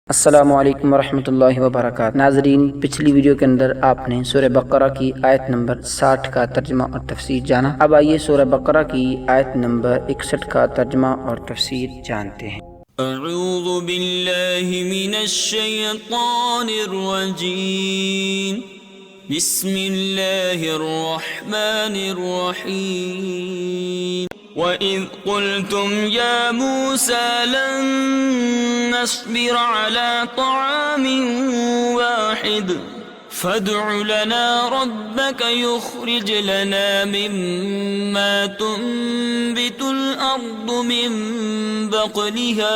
السلام علیکم ورحمۃ اللہ وبرکاتہ۔ ناظرین، پچھلی ویڈیو کے اندر آپ نے سورہ بقرہ کی آیت نمبر 60 کا ترجمہ اور تفسیر جانا۔ اب آئیے سورہ بقرہ کی آیت نمبر 61 کا ترجمہ اور تفسیر جانتے ہیں۔ اعوذ باللہ من الشیطان الرجیم، بسم اللہ الرحمن الرحیم۔ وَإِذْ قُلْتُمْ يَا مُوسَى لَن نَّصْبِرَ عَلَىٰ طَعَامٍ وَاحِدٍ فَادْعُ لَنَا رَبَّكَ يُخْرِجْ لَنَا مِمَّا تُنبِتُ الْأَرْضُ مِن بَقْلِهَا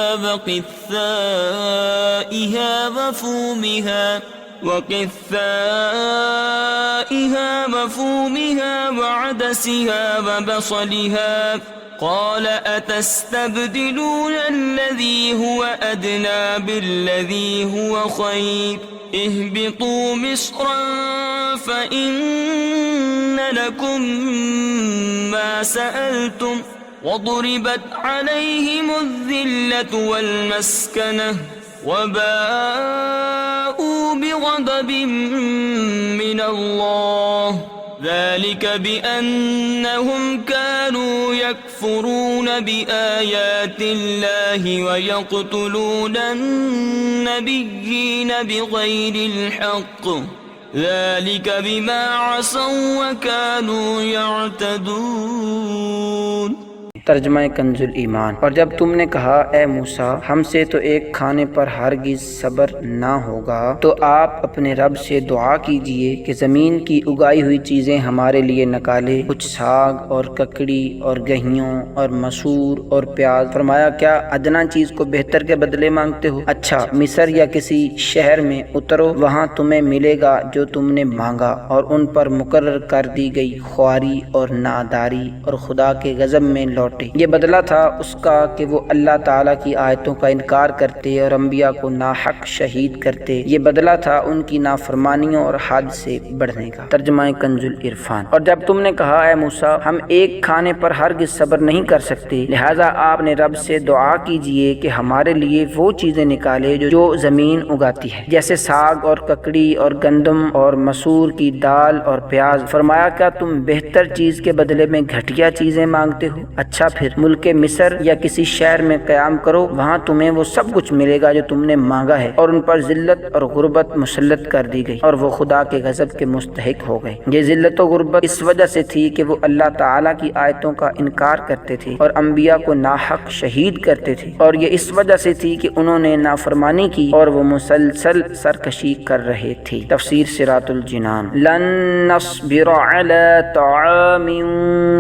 وَفُومِهَا وَعَدَسِهَا وَبَصَلِهَا قال أتستبدلون الذي هو أدنى بالذي هو خير اهبطوا مصرا فإن لكم ما سألتم وضربت عليهم الذلة والمسكنة وباءوا بغضب من الله ذلك بأنهم كانوا يكفرون بآيات الله ويقتلون النبيين بغير الحق ذلك بما عصوا وكانوا يعتدون۔ ترجمہ کنز ایمان۔ اور جب تم نے کہا اے موسیٰ ہم سے تو ایک کھانے پر ہرگز صبر نہ ہوگا، تو آپ اپنے رب سے دعا کیجئے کہ زمین کی اگائی ہوئی چیزیں ہمارے لیے نکالے، کچھ ساگ اور ککڑی اور گہیوں اور مسور اور پیاز۔ فرمایا کیا ادنا چیز کو بہتر کے بدلے مانگتے ہو؟ اچھا مصر یا کسی شہر میں اترو، وہاں تمہیں ملے گا جو تم نے مانگا۔ اور ان پر مقرر کر دی گئی خواری اور ناداری اور خدا کے غضب میں لوٹے۔ یہ بدلہ تھا اس کا کہ وہ اللہ تعالیٰ کی آیتوں کا انکار کرتے اور انبیاء کو ناحق شہید کرتے۔ یہ بدلہ تھا ان کی نافرمانیوں اور حد سے بڑھنے کا۔ ترجمہ کنز العرفان۔ اور جب تم نے کہا اے موسیٰ ہم ایک کھانے پر ہرگز صبر نہیں کر سکتے، لہٰذا آپ نے رب سے دعا کیجئے کہ ہمارے لیے وہ چیزیں نکالے جو زمین اگاتی ہے، جیسے ساگ اور ککڑی اور گندم اور مسور کی دال اور پیاز۔ فرمایا کیا تم بہتر چیز کے بدلے میں گھٹیا چیزیں مانگتے ہو؟ اچھا پھر ملک مصر یا کسی شہر میں قیام کرو، وہاں تمہیں وہ سب کچھ ملے گا جو تم نے مانگا ہے۔ اور ان پر ذلت اور غربت مسلط کر دی گئی اور وہ خدا کے غضب کے مستحق ہو گئے۔ یہ ذلت و غربت اس وجہ سے تھی کہ وہ اللہ تعالیٰ کی آیتوں کا انکار کرتے تھے اور انبیاء کو ناحق شہید کرتے تھے، اور یہ اس وجہ سے تھی کہ انہوں نے نافرمانی کی اور وہ مسلسل سرکشی کر رہے تھے۔ تفسیر صراط الجنان۔ لن نصبر علی طعام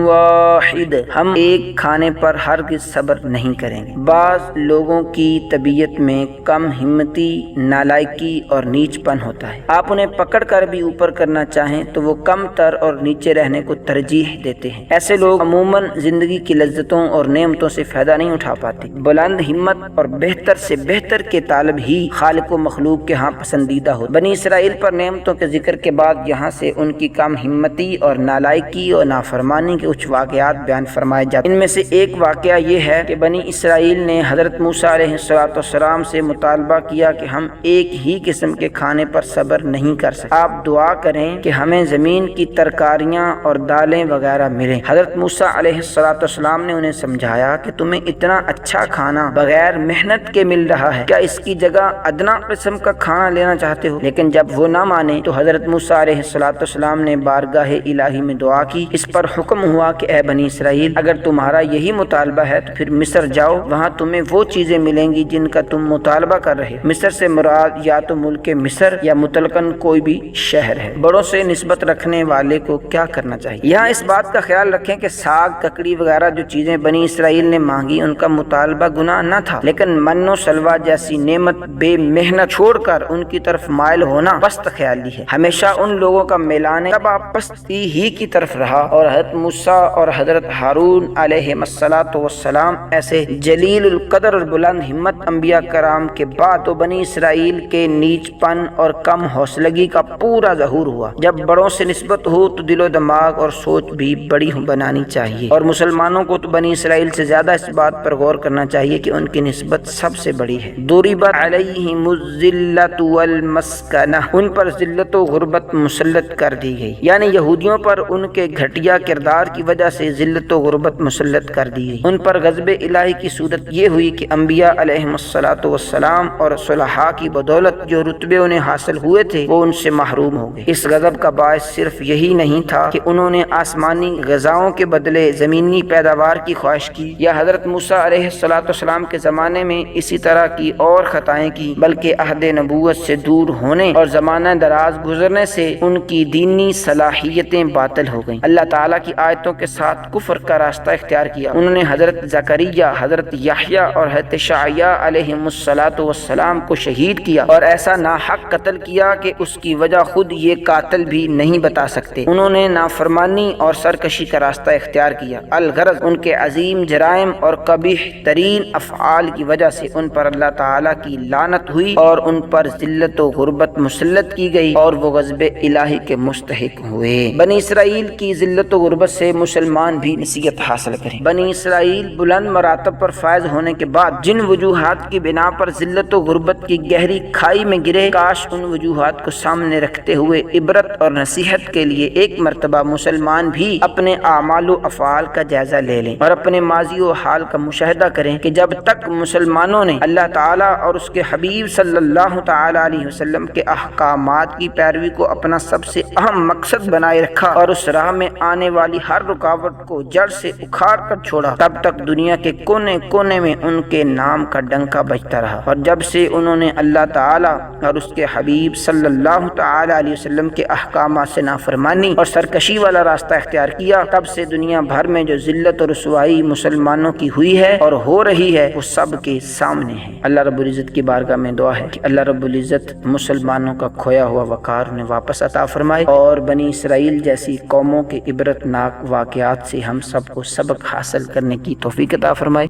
واحد، ہم ایک کھانے پر ہرگز صبر نہیں کریں گے۔ بعض لوگوں کی طبیعت میں کم ہمتی، نالائکی اور نیچ پن ہوتا ہے۔ آپ انہیں پکڑ کر بھی اوپر کرنا چاہیں تو وہ کم تر اور نیچے رہنے کو ترجیح دیتے ہیں۔ ایسے لوگ عموماً زندگی کی لذتوں اور نعمتوں سے فائدہ نہیں اٹھا پاتے۔ بلند ہمت اور بہتر سے بہتر کے طالب ہی خالق و مخلوق کے ہاں پسندیدہ ہو۔ بنی اسرائیل پر نعمتوں کے ذکر کے بعد یہاں سے ان کی کم ہمتی اور نالائکی اور نافرمانی کے کچھ واقعات بیان فرمائے جاتے ہیں۔ ان میں سے ایک واقعہ یہ ہے کہ بنی اسرائیل نے حضرت موسیٰ علیہ السلام سے مطالبہ کیا کہ ہم ایک ہی قسم کے کھانے پر صبر نہیں کر سکتے، آپ دعا کریں کہ ہمیں زمین کی ترکاریاں اور دالیں وغیرہ ملیں۔ حضرت موسیٰ علیہ السلام نے انہیں سمجھایا کہ تمہیں اتنا اچھا کھانا بغیر محنت کے مل رہا ہے، کیا اس کی جگہ ادنا قسم کا کھانا لینا چاہتے ہو؟ لیکن جب وہ نہ مانے تو حضرت موسیٰ علیہ السلام نے بارگاہ الہی میں دعا کی۔ اس پر حکم ہوا کہ اے بنی اسرائیل اگر تمہارا یہی مطالبہ ہے تو پھر مصر جاؤ، وہاں تمہیں وہ چیزیں ملیں گی جن کا تم مطالبہ کر رہے ہو۔ مصر سے مراد یا تو ملک مصر یا مطلقاً کوئی بھی شہر ہے۔ بڑوں سے نسبت رکھنے والے کو کیا کرنا چاہیے؟ یہاں اس بات کا خیال رکھیں کہ ساگ ککڑی وغیرہ جو چیزیں بنی اسرائیل نے مانگی ان کا مطالبہ گناہ نہ تھا، لیکن من و سلوہ جیسی نعمت بے محنت چھوڑ کر ان کی طرف مائل ہونا پست خیالی ہے۔ ہمیشہ ان لوگوں کا میلان تب پستی ہی کی طرف رہا، اور حضرت موسیٰ اور حضرت ہارون علیہ علیہم الصلاۃ والسلام ایسے جلیل القدر اور بلند ہمت انبیاء کرام کے بعد تو بنی اسرائیل کے نیچ پن اور کم حوصلگی کا پورا ظہور ہوا۔ جب بڑوں سے نسبت ہو تو دل و دماغ اور سوچ بھی بڑی بنانی چاہیے، اور مسلمانوں کو تو بنی اسرائیل سے زیادہ اس بات پر غور کرنا چاہیے کہ ان کی نسبت سب سے بڑی ہے۔ ضربت علیہم الذلۃ والمسکنہ، ان پر ذلت و غربت مسلط کر دی گئی، یعنی یہودیوں پر ان کے گھٹیا کردار کی وجہ سے ذلت و غربت مسلط کر دی گئی۔ ان پر غضب الہی کی صورت یہ ہوئی کہ انبیاء علیہم الصلاۃ والسلام اور صلحاء کی بدولت جو رتبے انہیں حاصل ہوئے تھے وہ ان سے محروم ہو گئے۔ اس غضب کا باعث صرف یہی نہیں تھا کہ انہوں نے آسمانی غذاؤں کے بدلے زمینی پیداوار کی خواہش کی، یا حضرت موسیٰ علیہ الصلاۃ والسلام کے زمانے میں اسی طرح کی اور خطائیں کی، بلکہ عہد نبوت سے دور ہونے اور زمانہ دراز گزرنے سے ان کی دینی صلاحیتیں باطل ہو گئیں۔ اللہ تعالیٰ کی آیتوں کے ساتھ کفر کا راستہ اختیار کیا۔ انہوں نے حضرت زکریا، حضرت یحییٰ اور حضرت شعیاء علیہم الصلاۃ والسلام کو شہید کیا، اور ایسا ناحق قتل کیا کہ اس کی وجہ خود یہ قاتل بھی نہیں بتا سکتے۔ انہوں نے نافرمانی اور سرکشی کا راستہ اختیار کیا۔ الغرض ان کے عظیم جرائم اور قبیح ترین افعال کی وجہ سے ان پر اللہ تعالیٰ کی لعنت ہوئی اور ان پر ذلت و غربت مسلط کی گئی، اور وہ غضب الہی کے مستحق ہوئے۔ بنی اسرائیل کی ذلت و غربت سے مسلمان بھی نصیحت حاصل کریں۔ بنی اسرائیل بلند مراتب پر فائز ہونے کے بعد جن وجوہات کی بنا پر ذلت و غربت کی گہری کھائی میں گرے، کاش ان وجوہات کو سامنے رکھتے ہوئے عبرت اور نصیحت کے لیے ایک مرتبہ مسلمان بھی اپنے اعمال و افعال کا جائزہ لے لیں اور اپنے ماضی و حال کا مشاہدہ کریں کہ جب تک مسلمانوں نے اللہ تعالیٰ اور اس کے حبیب صلی اللہ تعالیٰ علیہ وسلم کے احکامات کی پیروی کو اپنا سب سے اہم مقصد بنائے رکھا اور اس راہ میں آنے والی ہر رکاوٹ کو جڑ سے اکھاڑ کر چھوڑا، تب تک دنیا کے کونے کونے میں ان کے نام کا ڈنکا بجتا رہا۔ اور جب سے انہوں نے اللہ تعالیٰ اور اس کے حبیب صلی اللہ تعالیٰ علیہ وسلم کے احکامات سے نافرمانی اور سرکشی والا راستہ اختیار کیا، تب سے دنیا بھر میں جو ذلت اور رسوائی مسلمانوں کی ہوئی ہے اور ہو رہی ہے وہ سب کے سامنے ہے۔ اللہ رب العزت کی بارگاہ میں دعا ہے کہ اللہ رب العزت مسلمانوں کا کھویا ہوا وقار انہیں واپس عطا فرمائے، اور بنی اسرائیل جیسی قوموں کے عبرت ناک واقعات سے ہم سب کو سبق حاصل کرنے کی توفیق عطا فرمائے۔